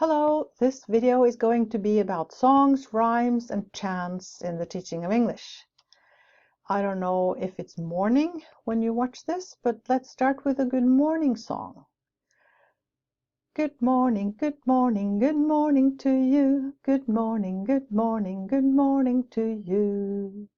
Hello, this video is going to be about songs, rhymes, and chants in the teaching of English. I don't know if it's morning when you watch this, but let's start with a good morning song. Good morning, good morning, good morning to you. Good morning, good morning, good morning to you.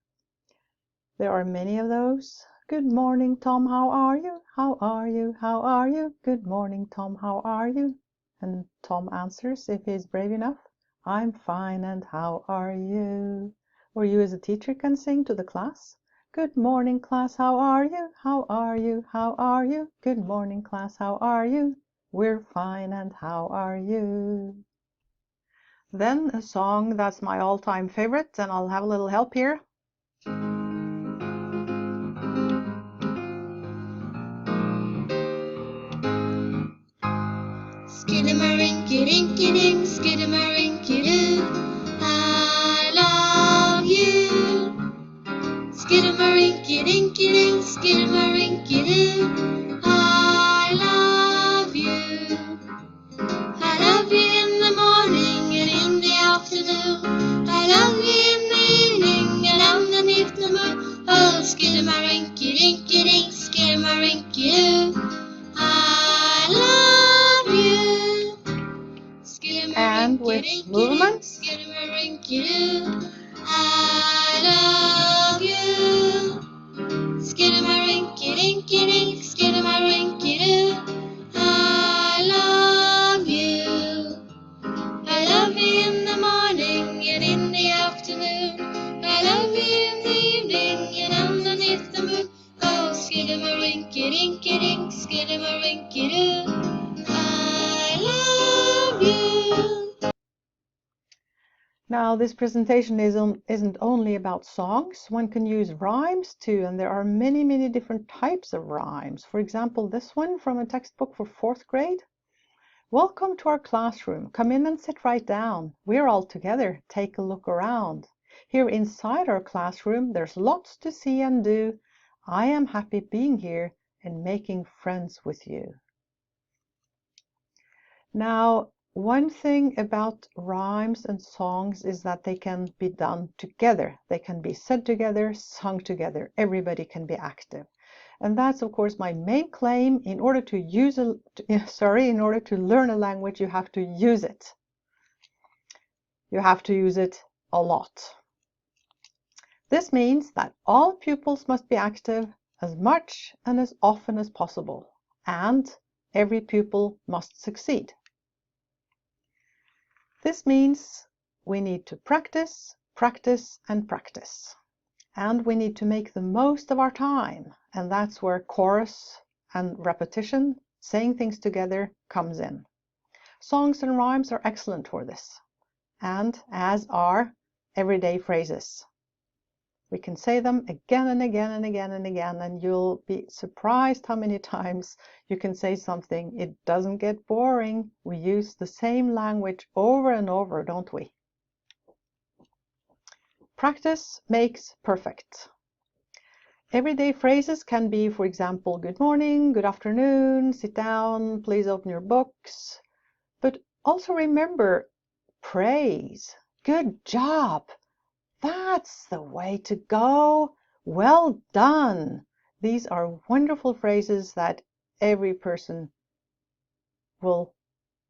There are many of those. Good morning, Tom, how are you? How are you? How are you? Good morning, Tom, how are you? And Tom answers, if he's brave enough, I'm fine, and how are you? Or you as a teacher can sing to the class. Good morning, class, how are you? How are you? How are you? Good morning, class, how are you? We're fine, and how are you? Then a song that's my all-time favorite, and I'll have a little help here. Skidamarinky-dinky-ding, skidamarinky-doo, I love you. Skidamarinky-dinky-ding, skidamarinky-doo, I love you. I love you in the morning and in the afternoon. I love you in the evening and underneath the moon. Oh, skidamarinky-dinky-ding, skidamarinky-doo, I love you. And with movements. I love you. Skidamarinky-dinky-dink, skidamarinky-doo, I love you. I love you in the morning and in the afternoon. I love you in the evening and underneath the moon. Oh, skidamarinky-dinky-dink, skidamarinky-doo, I love you. Now, this presentation isn't only about songs. One can use rhymes too, and there are many, many different types of rhymes. For example, this one from a textbook for 4th grade. Welcome to our classroom. Come in and sit right down. We're all together. Take a look around. Here inside our classroom, there's lots to see and do. I am happy being here and making friends with you. Now, one thing about rhymes and songs is that they can be done together. They can be said together, sung together. Everybody can be active. And that's, of course, my main claim. In order to learn a language, you have to use it. You have to use it a lot. This means that all pupils must be active as much and as often as possible. And every pupil must succeed. This means we need to practice, practice, and practice. And we need to make the most of our time. And that's where chorus and repetition, saying things together, comes in. Songs and rhymes are excellent for this, and as are everyday phrases. We can say them again and again and again and again, and you'll be surprised how many times you can say something. It doesn't get boring. We use the same language over and over, don't we? Practice makes perfect. Everyday phrases can be, for example, good morning, good afternoon, sit down, please open your books. But also remember, praise, good job. That's the way to go. Well done. These are wonderful phrases that every person will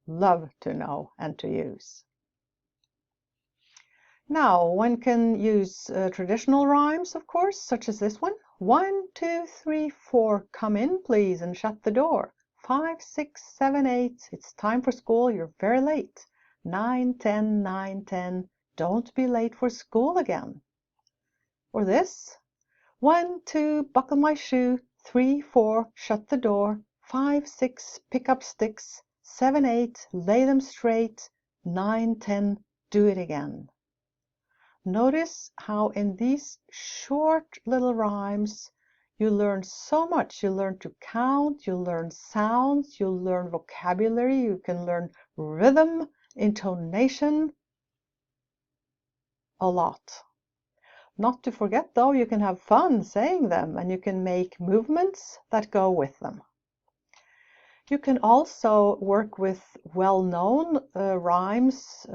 love to know and to use. Now, one can use traditional rhymes, of course, such as this one. 1, 2, 3, 4, come in, please, and shut the door. 5, 6, 7, 8, it's time for school, you're very late. 9, 10, 9, 10, don't be late for school again. Or this. 1, 2, buckle my shoe. 3, 4, shut the door. 5, 6, pick up sticks. 7, 8, lay them straight. 9, 10, do it again. Notice how in these short little rhymes you learn so much. You learn to count, you learn sounds, you learn vocabulary, you can learn rhythm, intonation, a lot. Not to forget, though, you can have fun saying them, and you can make movements that go with them. You can also work with well-known rhymes,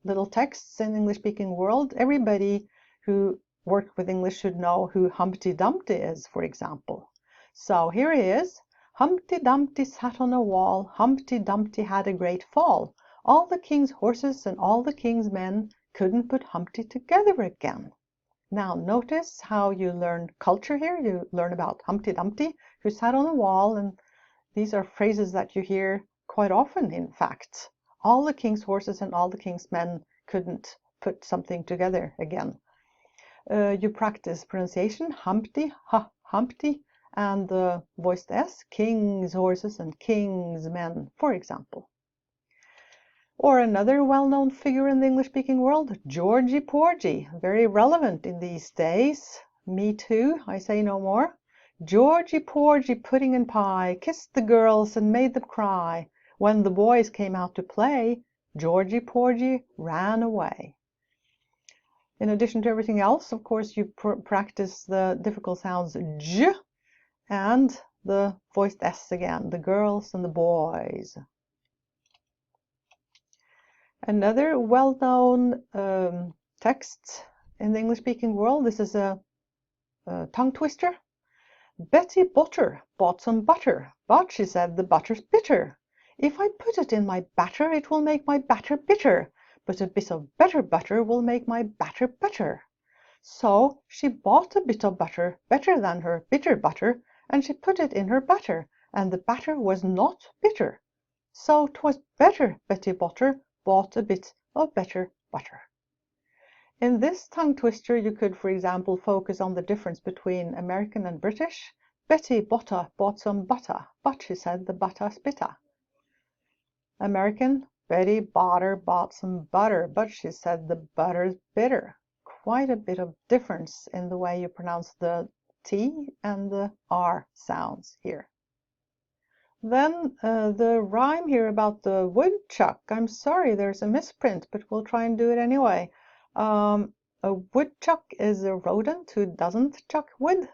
little texts in English-speaking world. Everybody who worked with English should know who Humpty Dumpty is, for example. So here it is. Humpty Dumpty sat on a wall. Humpty Dumpty had a great fall. All the king's horses and all the king's men couldn't put Humpty together again. Now notice how you learn culture here. You learn about Humpty Dumpty, who sat on a wall, and these are phrases that you hear quite often, in fact. All the king's horses and all the king's men couldn't put something together again. You practice pronunciation, Humpty, Humpty, and the voiced S, king's horses and king's men, for example. Or another well-known figure in the English-speaking world, Georgie Porgy, very relevant in these days. Me too, I say no more. Georgie Porgy pudding and pie kissed the girls and made them cry. When the boys came out to play, Georgie Porgy ran away. In addition to everything else, of course, you practice the difficult sounds J and the voiced S again, the girls and the boys. Another well-known text in the English-speaking world, this is a tongue twister. Betty Botter bought some butter, but she said the butter's bitter. If I put it in my batter, it will make my batter bitter, but a bit of better butter will make my batter better. So she bought a bit of butter, better than her bitter butter, and she put it in her batter, and the batter was not bitter. So 'twas better Betty Botter bought a bit of better butter. In this tongue twister, you could, for example, focus on the difference between American and British. Betty Botter bought some butter, but she said the butter's bitter. American, Betty Botter bought some butter, but she said the butter's bitter. Quite a bit of difference in the way you pronounce the T and the R sounds here. Then the rhyme here about the woodchuck. I'm sorry, there's a misprint, but we'll try and do it anyway. A woodchuck is a rodent who doesn't chuck wood.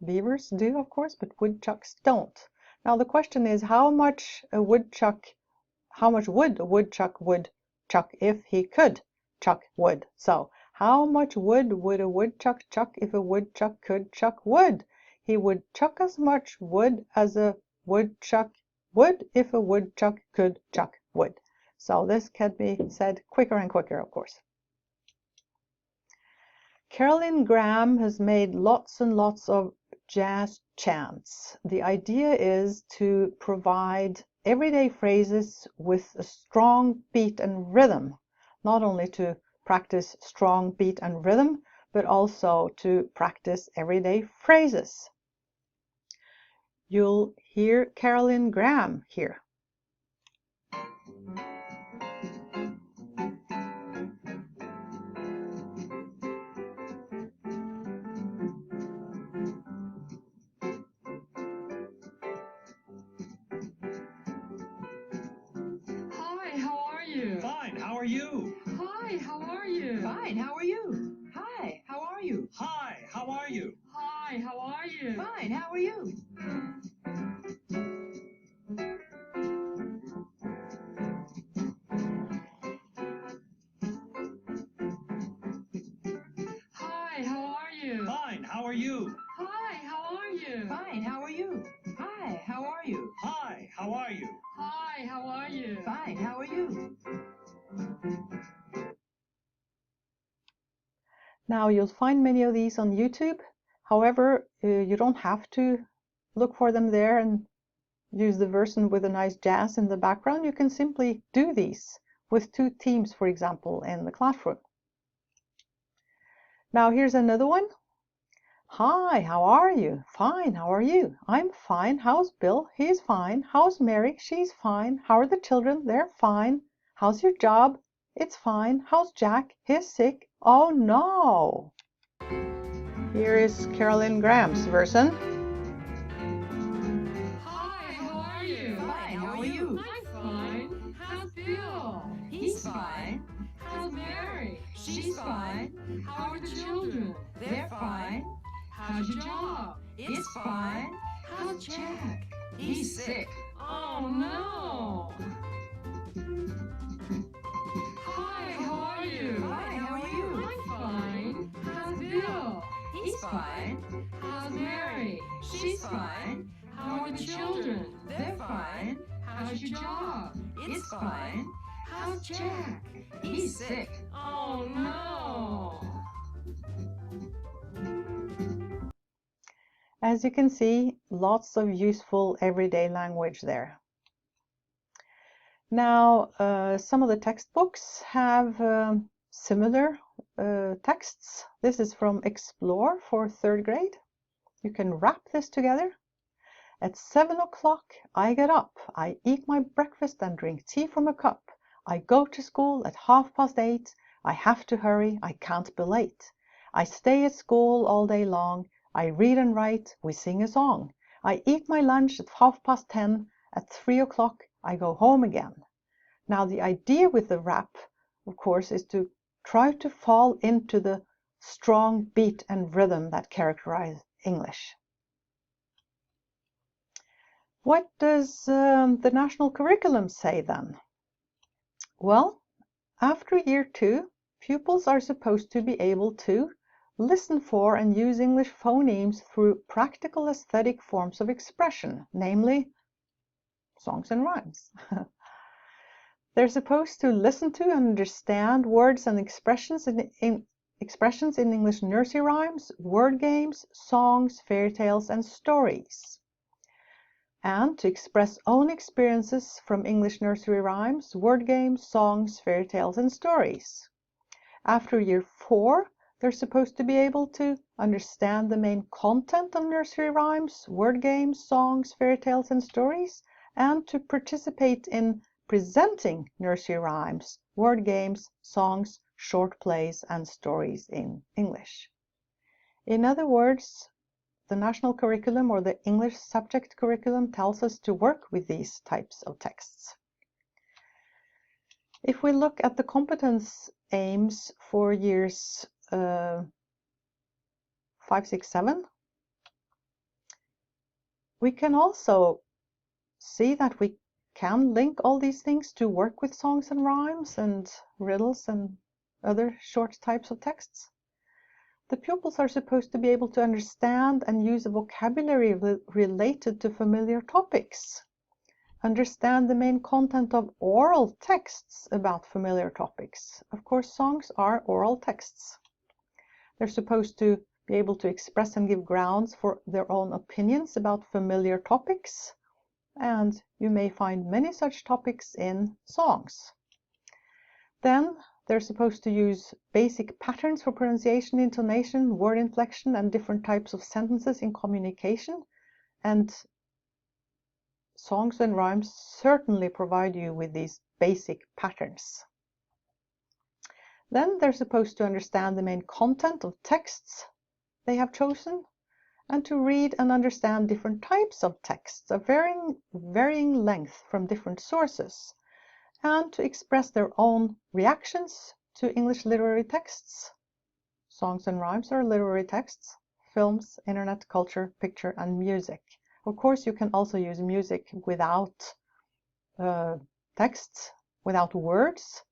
Beavers do, of course, but woodchucks don't. Now the question is how much wood a woodchuck would chuck if he could chuck wood. So how much wood would a woodchuck chuck if a woodchuck could chuck wood? He would chuck as much wood as a woodchuck would if a woodchuck could chuck wood. So this can be said quicker and quicker, of course. Carolyn Graham has made lots and lots of jazz chants. The idea is to provide everyday phrases with a strong beat and rhythm, not only to practice strong beat and rhythm, but also to practice everyday phrases. You'll hear Carolyn Graham here. Hi, how are you? Fine, how are you? Hi, how are you? Fine, how are you? Hi, how are you? Hi, how are you? Hi, how are you? Fine, how are you? Hi, how are you? Fine, how are you? Hi, how are you? Fine, how are you? Hi, how are you? Hi, how are you? Hi, how are you? Fine, how are you? Now you'll find many of these on YouTube. However, you don't have to look for them there and use the version with a nice jazz in the background. You can simply do these with two teams, for example, in the classroom. Now here's another one. Hi, how are you? Fine, how are you? I'm fine. How's Bill? He's fine. How's Mary? She's fine. How are the children? They're fine. How's your job? It's fine. How's Jack? He's sick. Oh no! Here is Carolyn Graham's version. Hi, how are you? Fine, how are you? I'm fine. How's Bill? He's fine. How's Mary? She's fine. How are the children? They're fine. How's your job? It's fine. How's Jack? He's sick. Oh no! Hi, how are you? Hi, how are you? I'm fine. How's Bill? He's fine. How's Mary? She's fine. How are the children? They're fine. How's your job? It's fine. How's Jack? He's sick. Oh no! As you can see, lots of useful everyday language there. Now, some of the textbooks have similar texts. This is from Explore for 3rd grade. You can wrap this together. At 7 o'clock, I get up. I eat my breakfast and drink tea from a cup. I go to school at 8:30. I have to hurry. I can't be late. I stay at school all day long. I read and write. We sing a song. I eat my lunch at 10:30. At 3 o'clock, I go home again. Now, the idea with the rap, of course, is to try to fall into the strong beat and rhythm that characterize English. What does the national curriculum say then? Well, after year 2, pupils are supposed to be able to listen for and use English phonemes through practical aesthetic forms of expression, namely songs and rhymes. They're supposed to listen to and understand words and expressions in English nursery rhymes, word games, songs, fairy tales, and stories. And to express own experiences from English nursery rhymes, word games, songs, fairy tales, and stories. After year 4, they're supposed to be able to understand the main content of nursery rhymes, word games, songs, fairy tales, and stories, and to participate in presenting nursery rhymes, word games, songs, short plays, and stories in English. In other words, the national curriculum or the English subject curriculum tells us to work with these types of texts. If we look at the competence aims for years 5, 6, 7, we can also see that we can link all these things to work with songs and rhymes and riddles and other short types of texts. The pupils are supposed to be able to understand and use a vocabulary related to familiar topics, understand the main content of oral texts about familiar topics. Of course, songs are oral texts. They're supposed to be able to express and give grounds for their own opinions about familiar topics, and you may find many such topics in songs. Then they're supposed to use basic patterns for pronunciation, intonation, word inflection, and different types of sentences in communication. And songs and rhymes certainly provide you with these basic patterns. Then they're supposed to understand the main content of texts they have chosen, and to read and understand different types of texts of varying length from different sources, and to express their own reactions to English literary texts. Songs and rhymes are literary texts, films, internet, culture, picture, and music. Of course, you can also use music without texts, without words.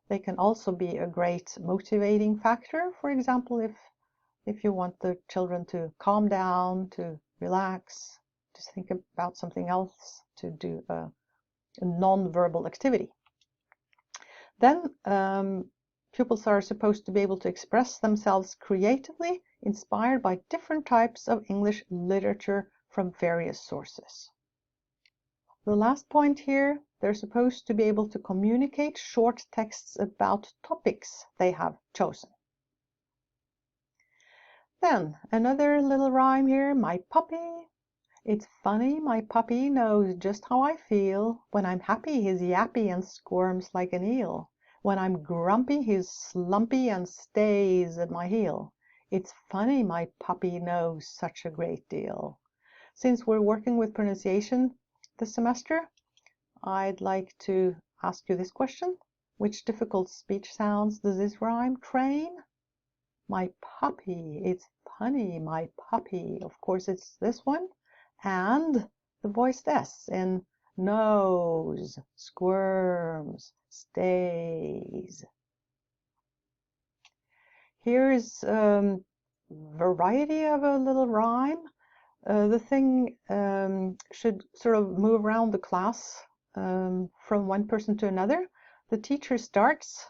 They can also be a great motivating factor. For example, if you want the children to calm down, to relax, to think about something else, to do a non-verbal activity. Then pupils are supposed to be able to express themselves creatively, inspired by different types of English literature from various sources. The last point here, they're supposed to be able to communicate short texts about topics they have chosen. Then another little rhyme here, my puppy. It's funny, my puppy knows just how I feel. When I'm happy, he's yappy and squirms like an eel. When I'm grumpy, he's slumpy and stays at my heel. It's funny, my puppy knows such a great deal. Since we're working with pronunciation this semester, I'd like to ask you this question. Which difficult speech sounds does this rhyme train? My puppy, it's punny, my puppy. Of course, it's this one. And the voiced S in nose, squirms, stays. Here's variety of a little rhyme. The thing should sort of move around the class from one person to another. The teacher starts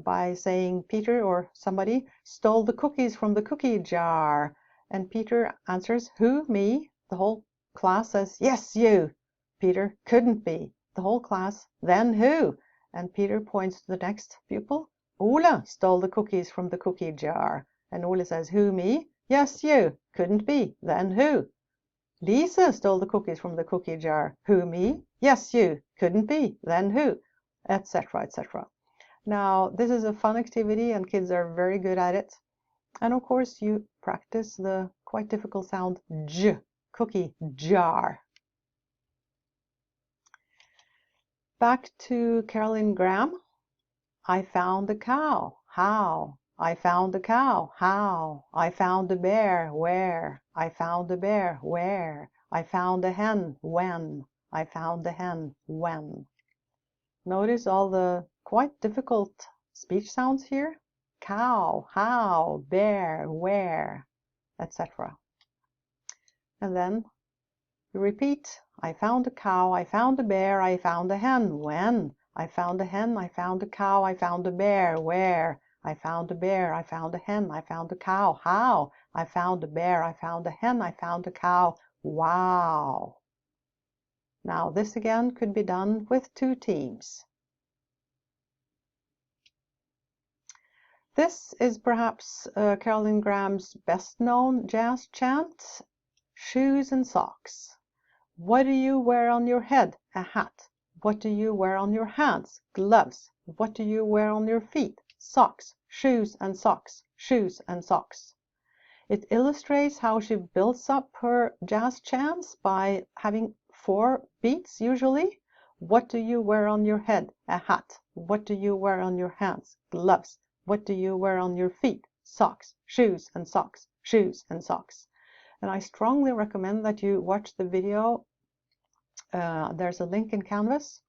by saying Peter or somebody stole the cookies from the cookie jar. And Peter answers, who, me? The whole class says, yes, you. Peter, couldn't be. The whole class, then who? And Peter points to the next pupil. Ola stole the cookies from the cookie jar. And Ola says, who, me? Yes, you. Couldn't be. Then who? Lisa stole the cookies from the cookie jar. Who, me? Yes, you. Couldn't be. Then who? Etc., etc. Now, this is a fun activity and kids are very good at it. And of course, you practice the quite difficult sound j, cookie jar. Back to Carolyn Graham. I found a cow. How? I found a cow. How? I found a bear. Where? I found a bear. Where? I found a hen. When? I found a hen. When? Notice all the quite difficult speech sounds here. Cow, how, bear, where, etc. And then you repeat. I found a cow, I found a bear, I found a hen. When? I found a hen, I found a cow, I found a bear. Where? I found a bear, I found a hen, I found a cow. How? I found a bear, I found a hen, I found a cow. Wow! Now this again could be done with two teams. This is perhaps Carolyn Graham's best known jazz chant, Shoes and Socks. What do you wear on your head? A hat. What do you wear on your hands? Gloves. What do you wear on your feet? Socks. Shoes and socks. Shoes and socks. It illustrates how she builds up her jazz chants by having 4 beats usually. What do you wear on your head? A hat. What do you wear on your hands? Gloves. What do you wear on your feet? Socks. Shoes and socks. Shoes and socks. And I strongly recommend that you watch the video. There's a link in Canvas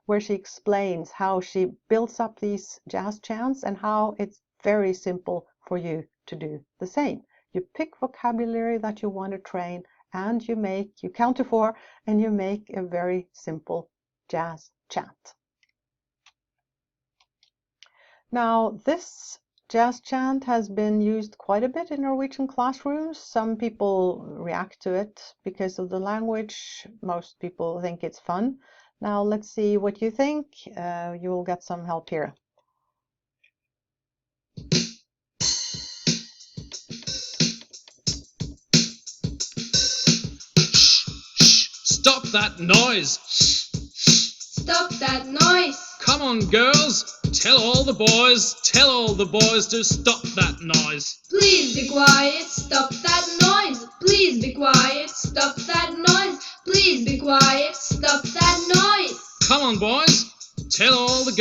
where she explains how she builds up these jazz chants and how it's very simple for you to do the same. You pick vocabulary that you want to train and you count to 4 and you make a very simple jazz chant. Now, this jazz chant has been used quite a bit in Norwegian classrooms. Some people react to it because of the language. Most people think it's fun. Now, let's see what you think. You will get some help here. Stop that noise! Stop that noise! Come on, girls! Tell all the boys to stop that noise. Please be quiet, stop that noise! Please be quiet, stop that noise! Please be quiet, stop that noise! Come on, boys! Tell all the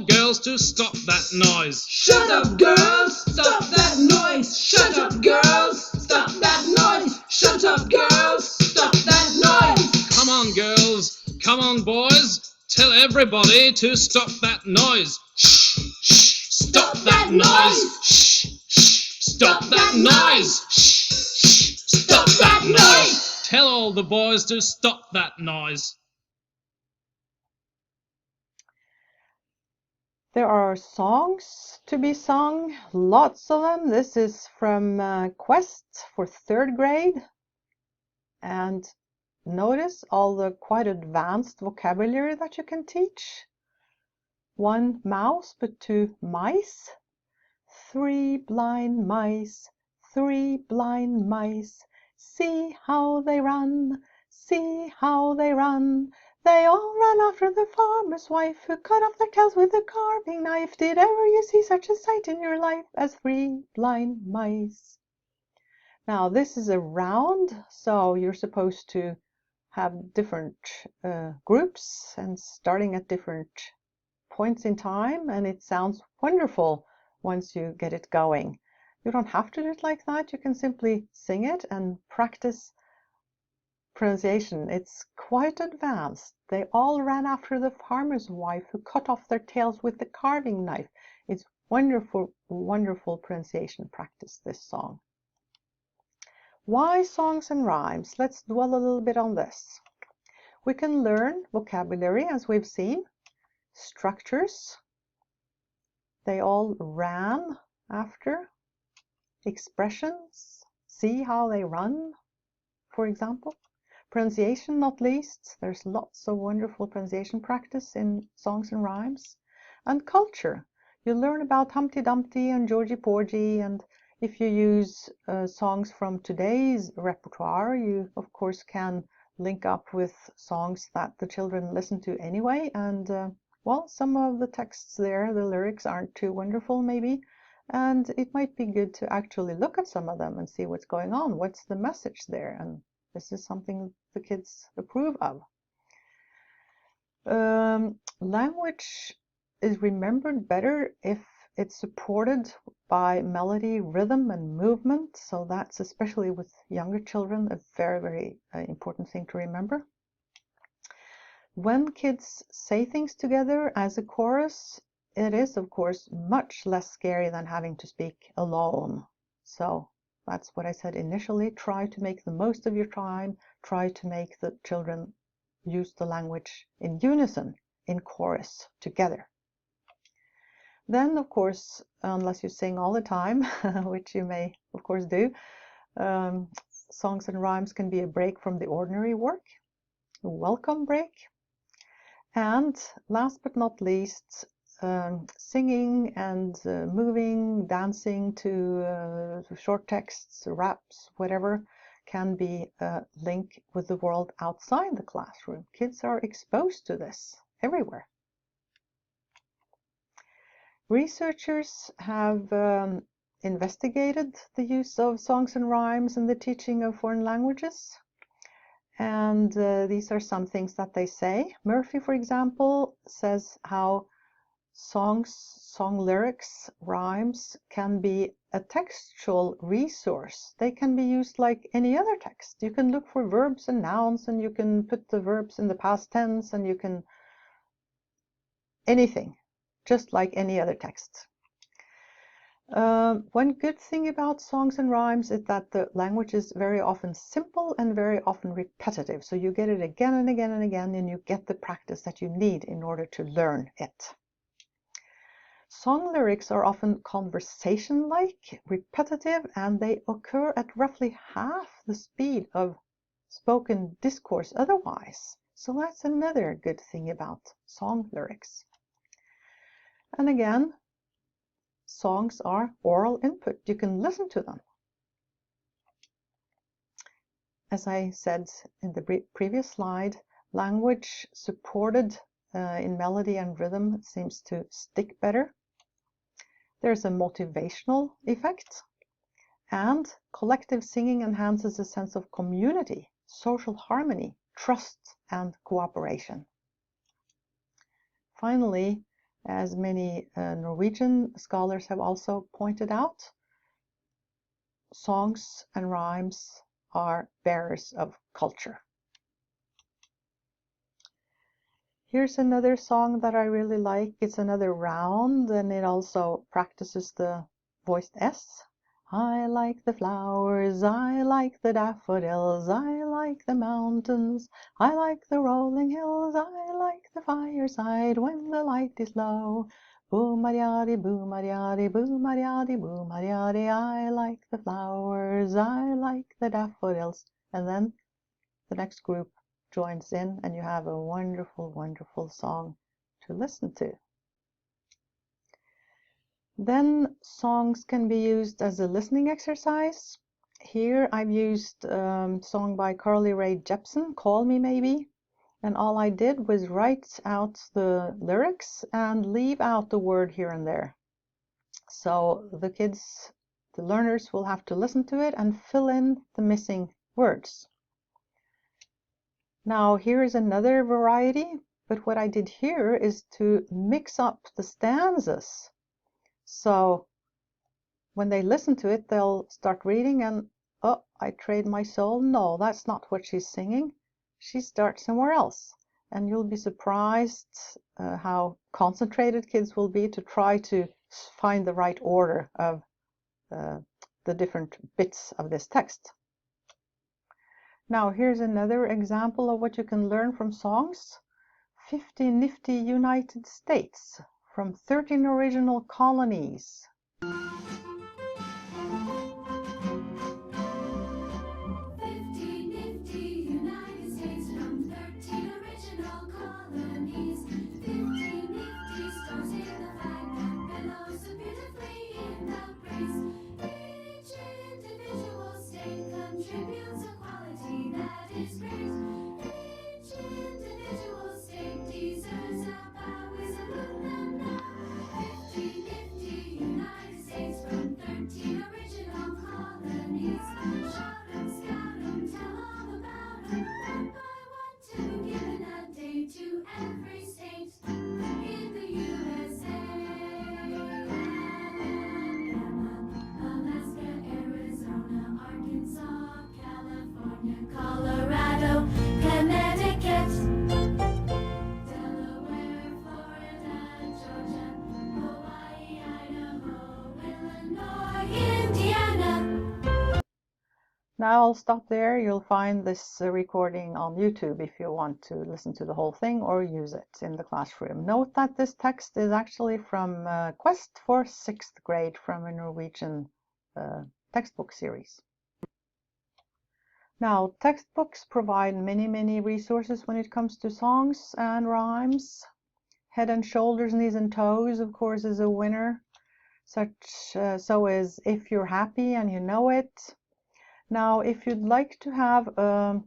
girls to stop that noise. Shut up, girls! Stop that noise! Shut up, girls! Stop that noise! Shut up, girls! Stop that noise! Come on, girls! Come on, boys! Tell everybody to stop that noise. Shh! Shh! Stop that noise! Shh! Shh! Stop that noise! Shh! Shh! Stop that noise! Tell all the boys to stop that noise. There are songs to be sung, lots of them. This is from Quest for 3rd grade. And notice all the quite advanced vocabulary that you can teach. 1 mouse, but 2 mice. 3 blind mice, 3 blind mice. See how they run, see how they run. They all run after the farmer's wife, who cut off their tails with a carving knife. Did ever you see such a sight in your life as 3 blind mice? Now this is a round, so you're supposed to have different groups and starting at different points in time, and it sounds wonderful once you get it going. You don't have to do it like that. You can simply sing it and practice pronunciation. It's quite advanced. They all ran after the farmer's wife who cut off their tails with the carving knife. It's wonderful, wonderful pronunciation practice, this song. Why songs and rhymes? Let's dwell a little bit on this. We can learn vocabulary, as we've seen, structures. They all ran after expressions. See how they run, for example. Pronunciation, not least. There's lots of wonderful pronunciation practice in songs and rhymes. And culture. You learn about Humpty Dumpty and Georgie Porgy, and if you use songs from today's repertoire, you of course can link up with songs that the children listen to anyway, and well, some of the texts there, the lyrics aren't too wonderful maybe, and it might be good to actually look at some of them and see what's going on, what's the message there, and this is something the kids approve of. Language is remembered better if it's supported by melody, rhythm, and movement. So that's, especially with younger children, a very, very important thing to remember. When kids say things together as a chorus, it is, of course, much less scary than having to speak alone. So that's what I said initially. Try to make the most of your time. Try to make the children use the language in unison, in chorus, together. Then, of course, unless you sing all the time, which you may, of course, do, songs and rhymes can be a break from the ordinary work, a welcome break. And last but not least, singing and moving, dancing to short texts, raps, whatever, can be a link with the world outside the classroom. Kids are exposed to this everywhere. Researchers have investigated the use of songs and rhymes in the teaching of foreign languages. And these are some things that they say. Murphy, for example, says how song lyrics, rhymes can be a textual resource. They can be used like any other text. You can look for verbs and nouns, and you can put the verbs in the past tense, and you can anything, just like any other text. One good thing about songs and rhymes is that the language is very often simple and very often repetitive. So you get it again and again and again, and you get the practice that you need in order to learn it. Song lyrics are often conversation-like, repetitive, and they occur at roughly half the speed of spoken discourse otherwise. So that's another good thing about song lyrics. And again, songs are oral input. You can listen to them. As I said in the previous slide, language supported in melody and rhythm seems to stick better. There's a motivational effect, and collective singing enhances a sense of community, social harmony, trust, and cooperation. Finally, as many Norwegian scholars have also pointed out, songs and rhymes are bearers of culture. Here's another song that I really like. It's another round, and it also practices the voiced S. I like the flowers, I like the daffodils, I like the mountains, I like the rolling hills, I like the fireside when the light is low. Boom-a-de-a-de, boom-a-de-a-de, boom-a-de-a-de, boom-a-de-a-de, I like the flowers, I like the daffodils. And then the next group joins in, and you have a wonderful, wonderful song to listen to. Then songs can be used as a listening exercise. Here I've used a song by Carly Rae Jepsen, Call Me Maybe, and all I did was write out the lyrics and leave out the word here and there. So the kids, the learners, will have to listen to it and fill in the missing words. Now here is another variety, but what I did here is to mix up the stanzas. So when they listen to it, they'll start reading and, oh, I trade my soul. No, that's not what she's singing. She starts somewhere else. And you'll be surprised how concentrated kids will be to try to find the right order of the different bits of this text. Now here's another example of what you can learn from songs. 50 nifty United States from 13 original colonies. 50 nifty United States from 13 original colonies. 50 nifty stars in the flag that billows so beautifully in the breeze. Each individual state contributes a quality that is great. Each individual state deserves a bow. We salute them now. 50 nifty United States from 13 original colonies. Shout 'em, scout 'em, tell all about 'em. One by one to be given a day to every state in the USA. Alabama, Alaska, Arizona, Arkansas, California, Colorado, Connecticut, Delaware, Florida, Georgia, Hawaii, Idaho, Illinois, Indiana. Now I'll stop there. You'll find this recording on YouTube if you want to listen to the whole thing or use it in the classroom. Note that this text is actually from Quest for 6th grade from a Norwegian textbook series. Now, textbooks provide many resources when it comes to songs and rhymes. Head and Shoulders, Knees and Toes, of course, is a winner. So is If You're Happy and You Know It. Now, if you'd like to have a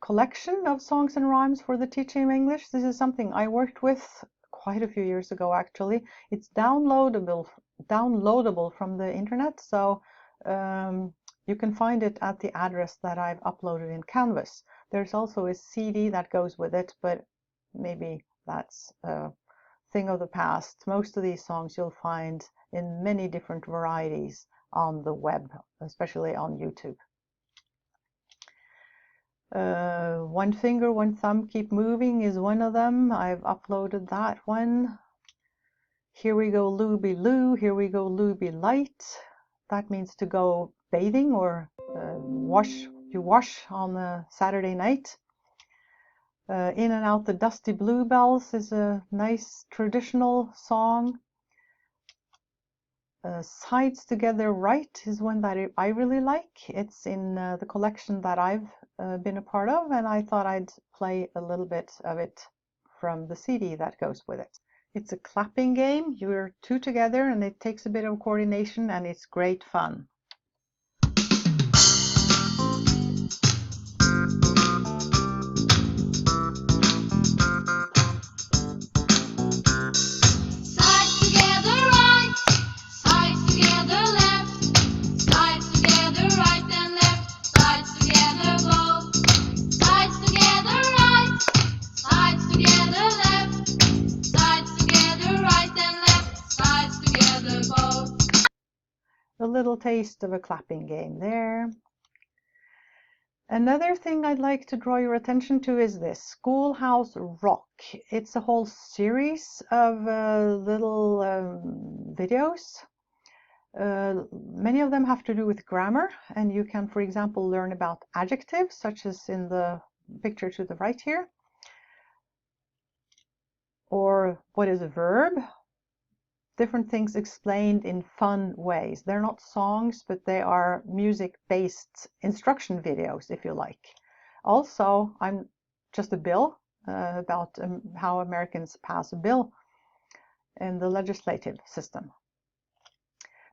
collection of songs and rhymes for the teaching of English, this is something I worked with quite a few years ago, actually. It's downloadable from the internet, so you can find it at the address that I've uploaded in Canvas. There's also a CD that goes with it, but maybe that's a thing of the past. Most of these songs you'll find in many different varieties on the web, especially on YouTube. One Finger, One Thumb, Keep Moving is one of them. I've uploaded that one. Here We Go Looby Loo, Here We Go Looby Light. That means to go bathing or you wash on a Saturday night. In and Out the Dusty Bluebells is a nice traditional song. Sides Together Right is one that I really like. It's in the collection that I've been a part of, and I thought I'd play a little bit of it from the CD that goes with it. It's a clapping game. You're two together and it takes a bit of coordination and it's great fun. Sides together right, sides together left, sides together right and left, sides together both. Sides together right, sides together left, sides together right and left, sides together both. A little taste of a clapping game there. Another thing I'd like to draw your attention to is this, Schoolhouse Rock. It's a whole series of little videos. Many of them have to do with grammar, and you can, for example, learn about adjectives, such as in the picture to the right here. Or what is a verb? Different things explained in fun ways. They're not songs, but they are music-based instruction videos, if you like. Also, I'm just a bill about how Americans pass a bill in the legislative system.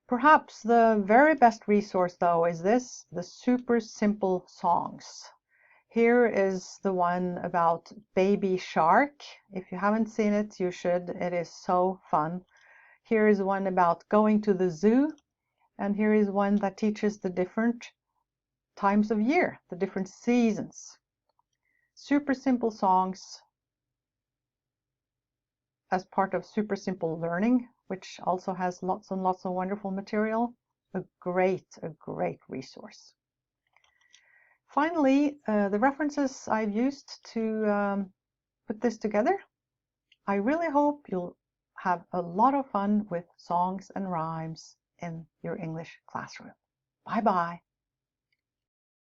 Perhaps the very best resource, though, is this, the Super Simple Songs. Here is the one about Baby Shark. If you haven't seen it, you should. It is so fun. Here is one about going to the zoo, and here is one that teaches the different times of year, the different seasons. Super simple songs as part of Super Simple Learning, which also has lots and lots of wonderful material. A great resource. Finally, the references I've used to put this together. I really hope you'll have a lot of fun with songs and rhymes in your English classroom. Bye bye.